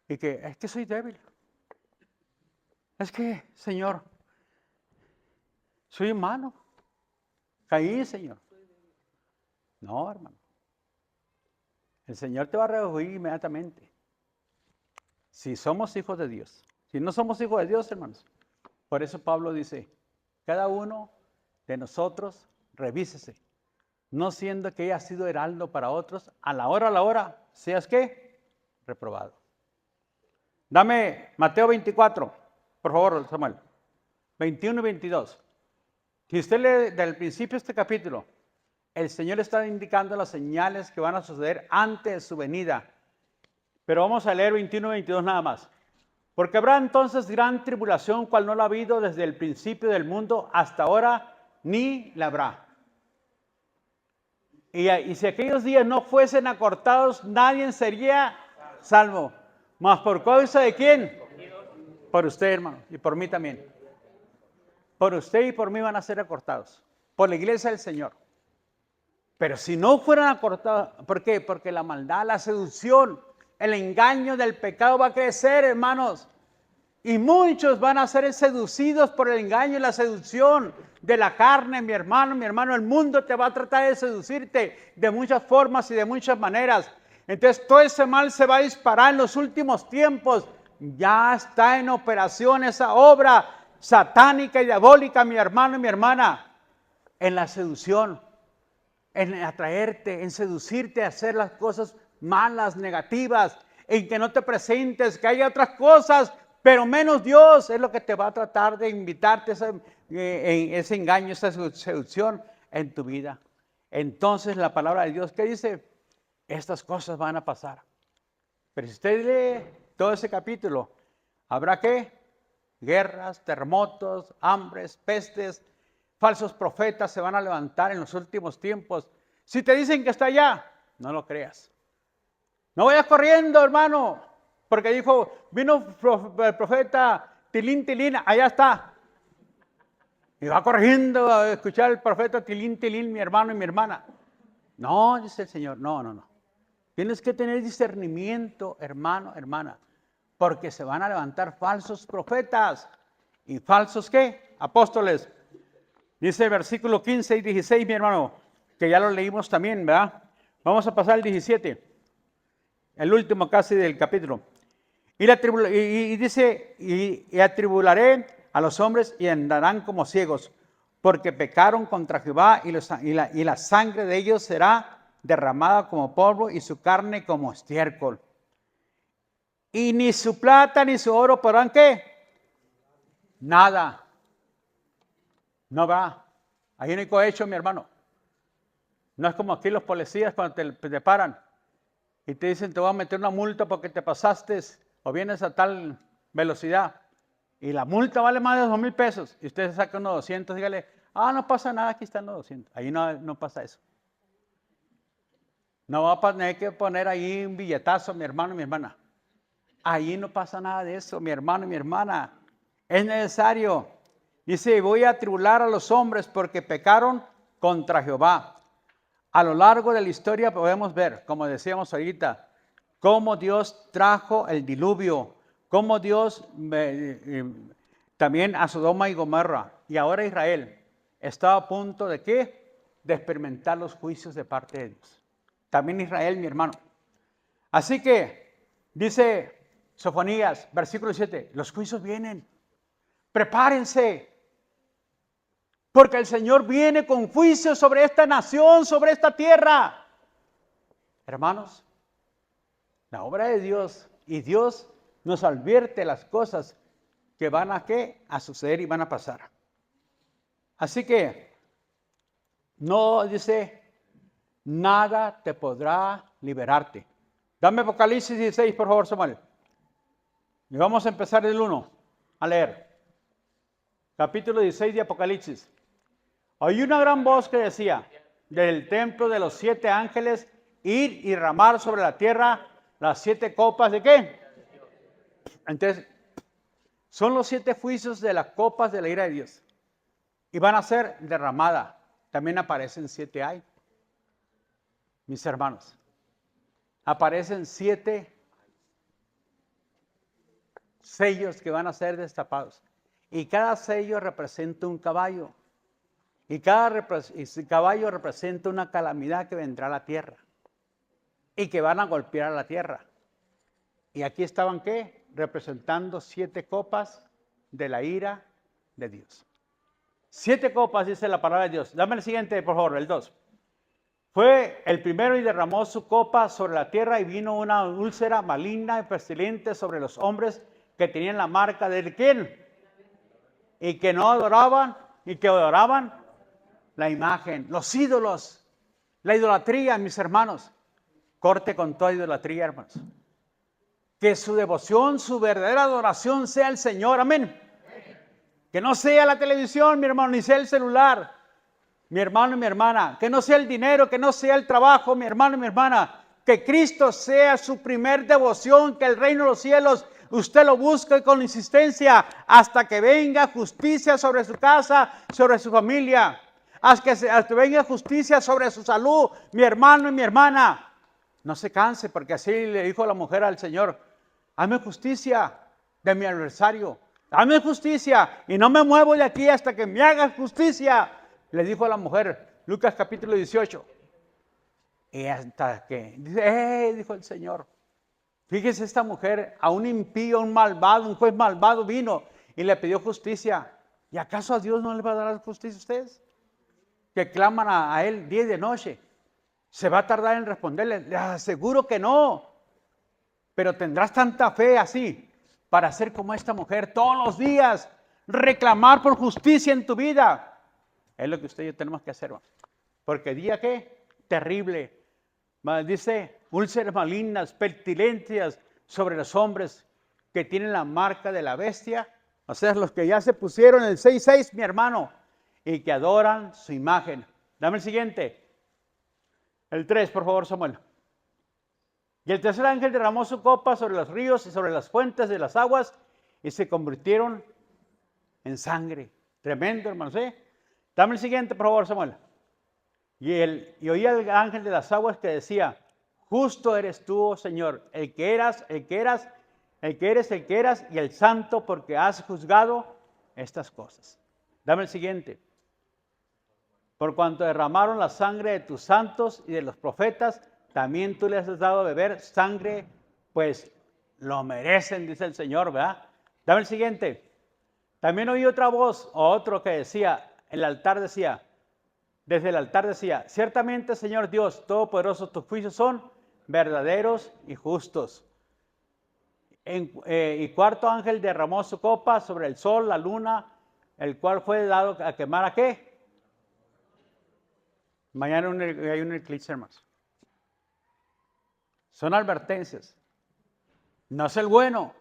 y que es que soy débil. Es que, Señor, soy humano. Caí, Señor. No, hermano. El Señor te va a redarguir inmediatamente. Si somos hijos de Dios. Si no somos hijos de Dios, hermanos. Por eso Pablo dice, cada uno de nosotros revísese. No siendo que haya sido heraldo para otros, a la hora, seas ¿qué? Reprobado. Dame Mateo 24, por favor, Samuel. 21 y 22. Si usted lee del principio este capítulo, el Señor está indicando las señales que van a suceder antes de su venida. Pero vamos a leer 21 y 22 nada más. Porque habrá entonces gran tribulación, cual no la ha habido desde el principio del mundo hasta ahora, ni la habrá. Y si aquellos días no fuesen acortados, nadie sería salvo. ¿Mas por causa de quién? Por usted, hermano, y por mí también. Por usted y por mí van a ser acortados. Por la iglesia del Señor. Pero si no fueran acortados, ¿por qué? Porque la maldad, la seducción, el engaño del pecado va a crecer, hermanos. Y muchos van a ser seducidos por el engaño y la seducción de la carne, mi hermano. El mundo te va a tratar de seducirte de muchas formas y de muchas maneras. Entonces todo ese mal se va a disparar en los últimos tiempos. Ya está en operación esa obra satánica y diabólica, mi hermano y mi hermana, en la seducción, en atraerte, en seducirte a hacer las cosas malas, negativas, en que no te presentes, que haya otras cosas, pero menos Dios es lo que te va a tratar de invitarte ese engaño, esa seducción en tu vida. Entonces la palabra de Dios, ¿qué dice? Estas cosas van a pasar. Pero si usted lee todo ese capítulo, ¿habrá qué? Guerras, terremotos, hambres, pestes, falsos profetas se van a levantar en los últimos tiempos. Si te dicen que está allá, no lo creas. No vayas corriendo, hermano, porque vino el profeta Tilín, Tilín, allá está. Y va corriendo a escuchar al profeta Tilín, Tilín, mi hermano y mi hermana. No, dice el Señor, no. Tienes que tener discernimiento, hermano, hermana, porque se van a levantar falsos profetas. ¿Y falsos qué? Apóstoles. Dice el versículo 15 y 16, mi hermano, que ya lo leímos también, ¿verdad? Vamos a pasar al 17, el último casi del capítulo. Y dice, y atribularé a los hombres y andarán como ciegos, porque pecaron contra Jehová y la sangre de ellos será derramada como polvo y su carne como estiércol. Y ni su plata ni su oro podrán ¿qué? Nada. No va. Ahí no hay cohecho, mi hermano. No es como aquí los policías cuando te paran y te dicen te voy a meter una multa porque te pasaste o vienes a tal velocidad. Y la multa vale más de 2,000 pesos. Y usted se saca unos 200, dígale, no pasa nada, aquí están los 200. Ahí no pasa eso. No va a tener que poner ahí un billetazo, mi hermano y mi hermana. Ahí no pasa nada de eso, mi hermano y mi hermana. Es necesario. Dice, voy a atribular a los hombres porque pecaron contra Jehová. A lo largo de la historia podemos ver, como decíamos ahorita, cómo Dios trajo el diluvio, cómo Dios también a Sodoma y Gomorra. Y ahora Israel está a punto de ¿qué? De experimentar los juicios de parte de Dios. También Israel, mi hermano. Así que, dice Sofonías, versículo 7, los juicios vienen. Prepárense. Porque el Señor viene con juicio sobre esta nación, sobre esta tierra. Hermanos, la obra de Dios, y Dios nos advierte las cosas que van a ¿qué? A suceder y van a pasar. Así que, no dice, nada te podrá liberarte. Dame Apocalipsis 16, por favor, Samuel. Y vamos a empezar del 1 a leer. Capítulo 16 de Apocalipsis. Oí una gran voz que decía, del templo de los 7 ángeles, ir y derramar sobre la tierra las 7 copas ¿de qué? Entonces, son los 7 juicios de las copas de la ira de Dios. Y van a ser derramadas. También aparecen 7 hay. Mis hermanos. Aparecen 7 sellos que van a ser destapados. Y cada sello representa un caballo. Y cada caballo representa una calamidad que vendrá a la tierra. Y que van a golpear a la tierra. Y aquí estaban ¿qué? Representando 7 copas de la ira de Dios. 7 copas dice la palabra de Dios. Dame el siguiente, por favor, el 2. Fue el primero y derramó su copa sobre la tierra y vino una úlcera maligna y pestilente sobre los hombres que tenían la marca de ¿quién? Y que no adoraban, y que adoraban la imagen, los ídolos, la idolatría, mis hermanos. Corte con toda idolatría, hermanos. Que su devoción, su verdadera adoración sea el Señor, amén. Que no sea la televisión, mi hermano, ni sea el celular, mi hermano y mi hermana. Que no sea el dinero, que no sea el trabajo, mi hermano y mi hermana. Que Cristo sea su primer devoción, que el reino de los cielos usted lo busque con insistencia hasta que venga justicia sobre su casa, sobre su familia. Hasta que venga justicia sobre su salud, mi hermano y mi hermana. No se canse, porque así le dijo la mujer al Señor, hazme justicia de mi adversario, hazme justicia y no me muevo de aquí hasta que me hagas justicia. Le dijo a la mujer, Lucas capítulo 18. Y hasta que, dijo el Señor, fíjese esta mujer, a un impío, un malvado, un juez malvado vino y le pidió justicia. ¿Y acaso a Dios no le va a dar justicia a ustedes? Que claman a Él día y de noche. ¿Se va a tardar en responderle? Le aseguro que no. Pero tendrás tanta fe así para ser como esta mujer todos los días, reclamar por justicia en tu vida. Es lo que usted y yo tenemos que hacer. Porque día ¿qué? Terrible. Dice, úlceras malignas, pestilencias sobre los hombres que tienen la marca de la bestia. O sea, los que ya se pusieron el 6:6, mi hermano, y que adoran su imagen. Dame el siguiente. El 3, por favor, Samuel. Y el tercer ángel derramó su copa sobre los ríos y sobre las fuentes de las aguas y se convirtieron en sangre. Tremendo, hermanos, ¿eh? Dame el siguiente, por favor, Samuel. Y oí al ángel de las aguas que decía, justo eres tú, oh Señor, el que eras, el que eras, el que eres, el que eras, y el santo, porque has juzgado estas cosas. Dame el siguiente. Por cuanto derramaron la sangre de tus santos y de los profetas, también tú les has dado a beber sangre, pues lo merecen, dice el Señor, ¿verdad? Dame el siguiente. También oí otra voz, o otro que decía, desde el altar decía, ciertamente, Señor Dios Todopoderoso, tus juicios son verdaderos y justos. Y cuarto ángel derramó su copa sobre el sol, la luna, el cual fue dado a quemar ¿a qué? Mañana hay un eclipse, hermanos. Son advertencias. No es el bueno,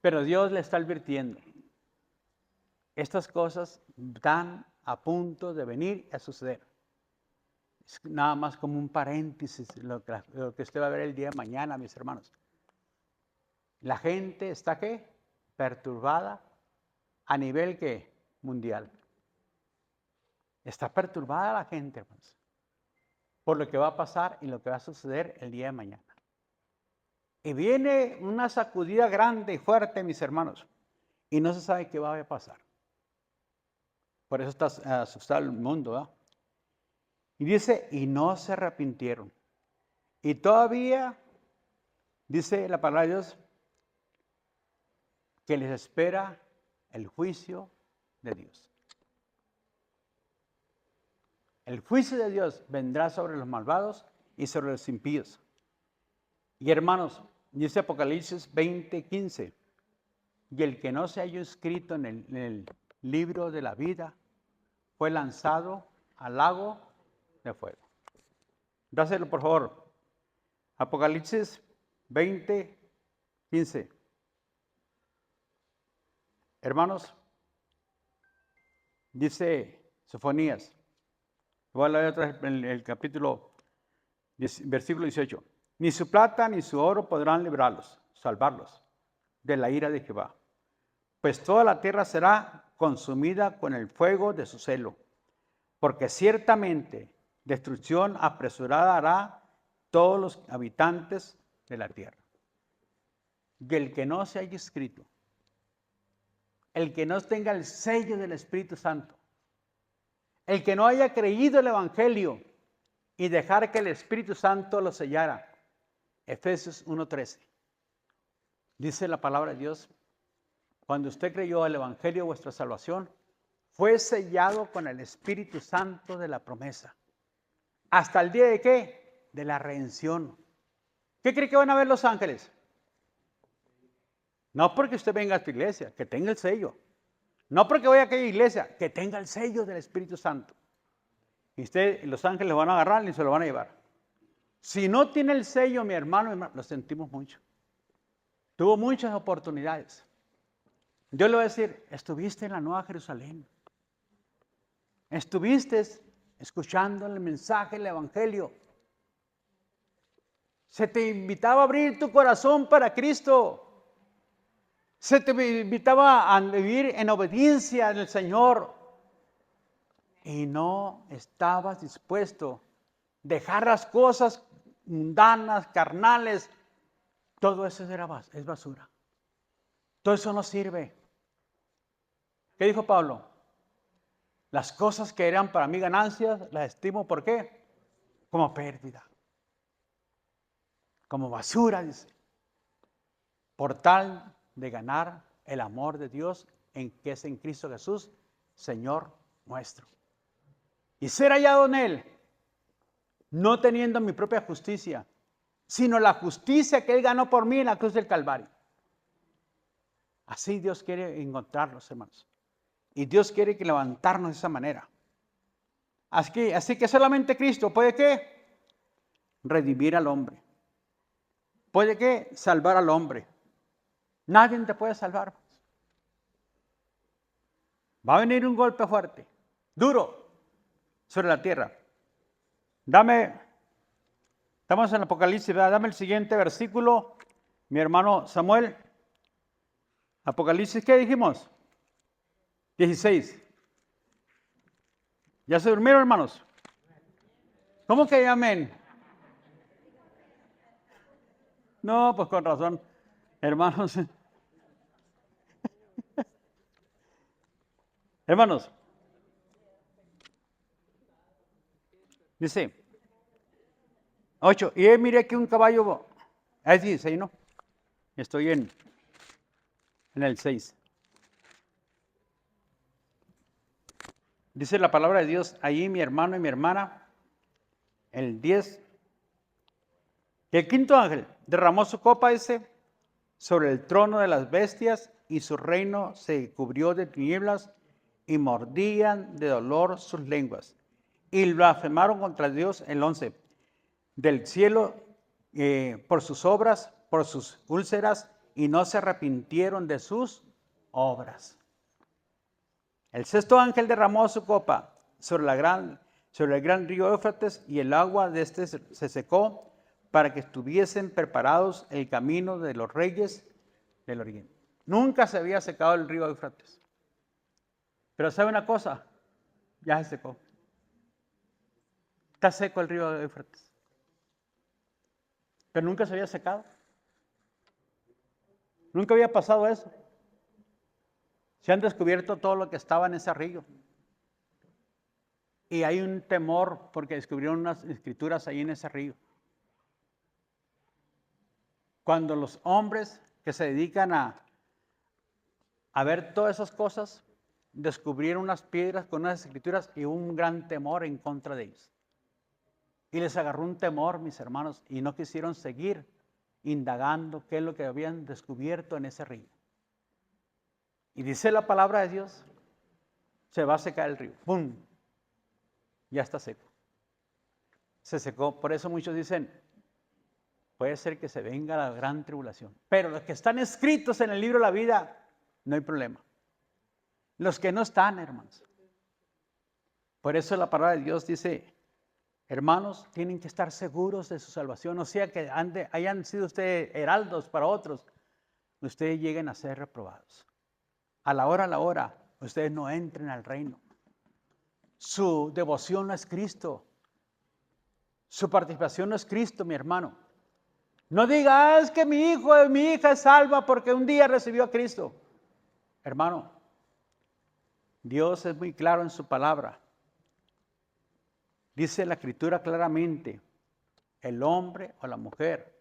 pero Dios le está advirtiendo. Estas cosas están a punto de venir a suceder. Es nada más como un paréntesis lo que usted va a ver el día de mañana, mis hermanos. La gente está ¿qué? Perturbada a nivel ¿qué? Mundial. Está perturbada la gente, hermanos, por lo que va a pasar y lo que va a suceder el día de mañana. Y viene una sacudida grande y fuerte, mis hermanos, y no se sabe qué va a pasar. Por eso está asustado el mundo, ¿verdad? Y dice, y no se arrepintieron. Y todavía, dice la palabra de Dios, que les espera el juicio de Dios. El juicio de Dios vendrá sobre los malvados y sobre los impíos. Y hermanos, dice Apocalipsis 20:15, y el que no se haya inscrito en el libro de la vida fue lanzado al lago de fuego. Dáselo, por favor. Apocalipsis 20:15. Hermanos, dice Sofonías, voy a leer otra vez el capítulo, versículo 18. Ni su plata ni su oro podrán librarlos, salvarlos de la ira de Jehová, pues toda la tierra será consumida con el fuego de su celo, porque ciertamente destrucción apresurada hará todos los habitantes de la tierra. Y el que no se haya inscrito, el que no tenga el sello del Espíritu Santo, el que no haya creído el Evangelio y dejar que el Espíritu Santo lo sellara. Efesios 1:13. Dice la palabra de Dios, cuando usted creyó el Evangelio, vuestra salvación, fue sellado con el Espíritu Santo de la promesa. ¿Hasta el día de qué? De la redención. ¿Qué cree que van a ver los ángeles? No porque usted venga a esta iglesia, que tenga el sello. No porque vaya a aquella iglesia, que tenga el sello del Espíritu Santo. Y los ángeles lo van a agarrar y se lo van a llevar. Si no tiene el sello, mi hermano, lo sentimos mucho. Tuvo muchas oportunidades. Yo le voy a decir, estuviste en la Nueva Jerusalén. Estuviste escuchando el mensaje, el Evangelio. Se te invitaba a abrir tu corazón para Cristo. Se te invitaba a vivir en obediencia al Señor. Y no estabas dispuesto a dejar las cosas mundanas, carnales. Todo eso es basura. Todo eso no sirve. ¿Qué dijo Pablo? Las cosas que eran para mí ganancias, las estimo, ¿por qué? Como pérdida. Como basura, dice. Por tal de ganar el amor de Dios que es en Cristo Jesús, Señor nuestro. Y ser hallado en Él, no teniendo mi propia justicia, sino la justicia que Él ganó por mí en la cruz del Calvario. Así Dios quiere encontrarnos, hermanos. Y Dios quiere que levantarnos de esa manera. Así que solamente Cristo puede ¿qué? Redimir al hombre. Puede ¿qué? Salvar al hombre. Nadie te puede salvar. Va a venir un golpe fuerte, duro, sobre la tierra. Dame Estamos en Apocalipsis, ¿verdad? Dame el siguiente versículo, mi hermano Samuel. Apocalipsis, ¿qué dijimos? 16. ¿Ya se durmieron, hermanos? ¿Cómo que amén? No, pues con razón, hermanos. Hermanos, dice 8. Y miré aquí un caballo. Es 16, ¿no? Estoy en el 6. Dice la palabra de Dios, allí mi hermano y mi hermana, el 10. Y el quinto ángel derramó su copa, dice, sobre el trono de las bestias, y su reino se cubrió de tinieblas, y mordían de dolor sus lenguas. Y blasfemaron contra Dios, el 11, del cielo por sus obras, por sus úlceras, y no se arrepintieron de sus obras. El sexto ángel derramó su copa sobre el gran río Éufrates, y el agua de este se secó, para que estuviesen preparados el camino de los reyes del oriente. Nunca se había secado el río Éufrates. Pero ¿sabe una cosa? Ya se secó. Está seco el río Éufrates. Pero nunca se había secado. Nunca había pasado eso. Se han descubierto todo lo que estaba en ese río. Y hay un temor porque descubrieron unas escrituras ahí en ese río. Cuando los hombres que se dedican a ver todas esas cosas, descubrieron unas piedras con unas escrituras y hubo un gran temor en contra de ellos. Y les agarró un temor, mis hermanos, y no quisieron seguir indagando qué es lo que habían descubierto en ese río. Y dice la palabra de Dios, se va a secar el río. ¡Pum! Ya está seco. Se secó. Por eso muchos dicen, puede ser que se venga la gran tribulación. Pero los que están escritos en el libro de la vida, no hay problema. Los que no están, hermanos. Por eso la palabra de Dios dice, hermanos, tienen que estar seguros de su salvación. O sea, que hayan sido ustedes heraldos para otros, ustedes lleguen a ser reprobados. A la hora, ustedes no entren al reino. Su devoción no es Cristo. Su participación no es Cristo, mi hermano. No diga, es que mi hijo o mi hija es salva porque un día recibió a Cristo. Hermano, Dios es muy claro en su palabra. Dice la Escritura claramente, el hombre o la mujer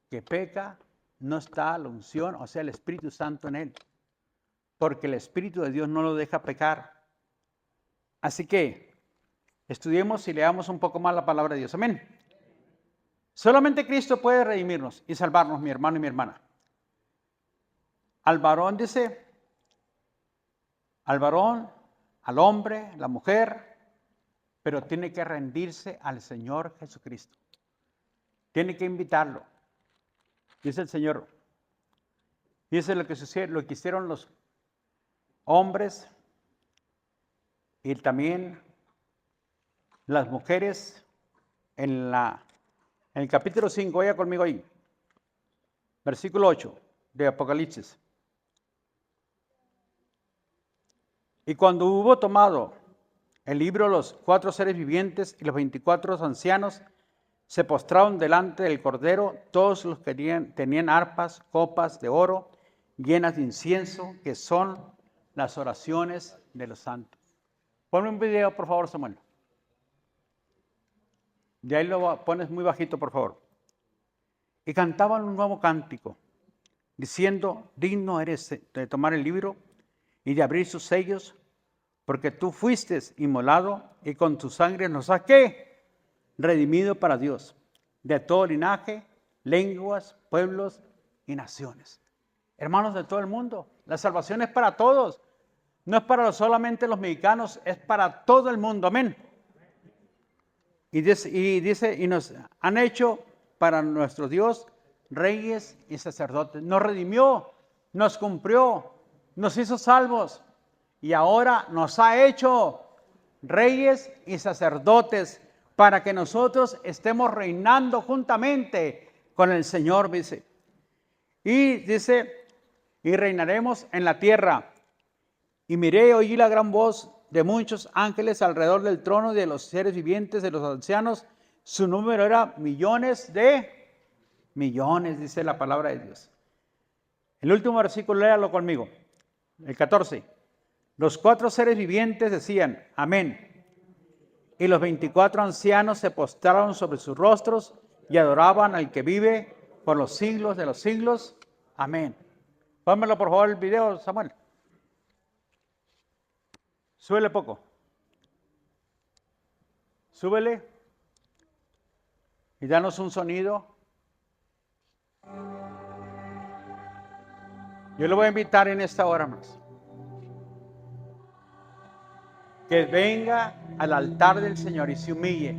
que peca no está la unción, o sea, el Espíritu Santo en él. Porque el Espíritu de Dios no lo deja pecar. Así que estudiemos y leamos un poco más la palabra de Dios. Amén. Solamente Cristo puede redimirnos y salvarnos, mi hermano y mi hermana. Al varón dice, al varón, al hombre, la mujer, pero tiene que rendirse al Señor Jesucristo. Tiene que invitarlo. Dice el Señor, dice lo que hicieron los hombres y también las mujeres en el capítulo 5, vaya conmigo ahí, versículo 8 de Apocalipsis. Y cuando hubo tomado el libro, los 4 seres vivientes y los 24 ancianos se postraron delante del Cordero, todos los que tenían arpas, copas de oro llenas de incienso, que son las oraciones de los santos. Ponme un video, por favor, Samuel. De ahí lo pones muy bajito, por favor. Y cantaban un nuevo cántico, diciendo, digno eres de tomar el libro y de abrir sus sellos, porque tú fuiste inmolado y con tu sangre nos has, ¿qué? Redimido para Dios, de todo linaje, lenguas, pueblos y naciones. Hermanos de todo el mundo, la salvación es para todos. No es para solamente los mexicanos, es para todo el mundo. Amén. Y dice, y nos han hecho para nuestro Dios reyes y sacerdotes. Nos redimió, nos cumplió, nos hizo salvos. Y ahora nos ha hecho reyes y sacerdotes para que nosotros estemos reinando juntamente con el Señor, dice. Y dice, y reinaremos en la tierra. Y miré y oí la gran voz de muchos ángeles alrededor del trono, de los seres vivientes, de los ancianos. Su número era millones de millones, dice la palabra de Dios. El último versículo, léalo conmigo. El 14. Los 4 seres vivientes decían, amén. Y los 24 ancianos se postraron sobre sus rostros y adoraban al que vive por los siglos de los siglos. Amén. Pónmelo por favor el video, Samuel. Súbele poco. Súbele. Y danos un sonido. Yo le voy a invitar en esta hora más. Que venga al altar del Señor y se humille.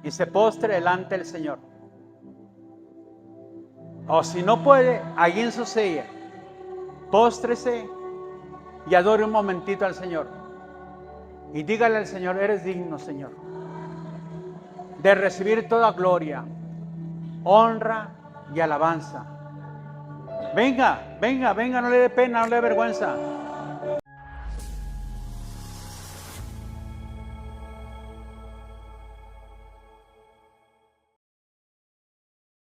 Y se postre delante del Señor. O si no puede, ahí en su silla, póstrese y adore un momentito al Señor. Y dígale al Señor, eres digno, Señor, de recibir toda gloria, honra y alabanza. Venga, venga, venga, no le dé pena, no le dé vergüenza.